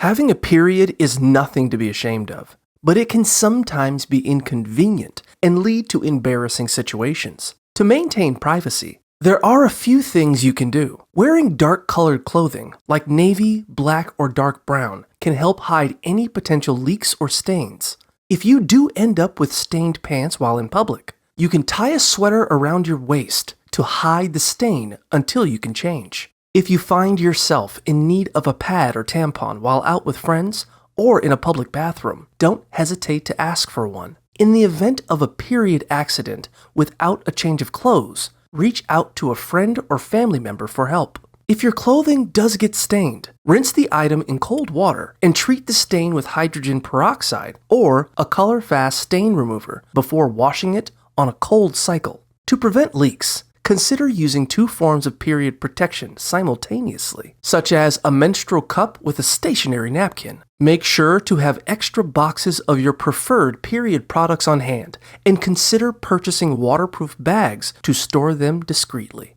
Having a period is nothing to be ashamed of, but it can sometimes be inconvenient and lead to embarrassing situations. To maintain privacy, there are a few things you can do. Wearing dark-colored clothing, like navy, black, or dark brown, can help hide any potential leaks or stains. If you do end up with stained pants while in public, you can tie a sweater around your waist to hide the stain until you can change. If you find yourself in need of a pad or tampon while out with friends or in a public bathroom, don't hesitate to ask for one. In the event of a period accident without a change of clothes, reach out to a friend or family member for help. If your clothing does get stained, rinse the item in cold water and treat the stain with hydrogen peroxide or a color-fast stain remover before washing it on a cold cycle. To prevent leaks, consider using 2 forms of period protection simultaneously, such as a menstrual cup with a stationary napkin. Make sure to have extra boxes of your preferred period products on hand, and consider purchasing waterproof bags to store them discreetly.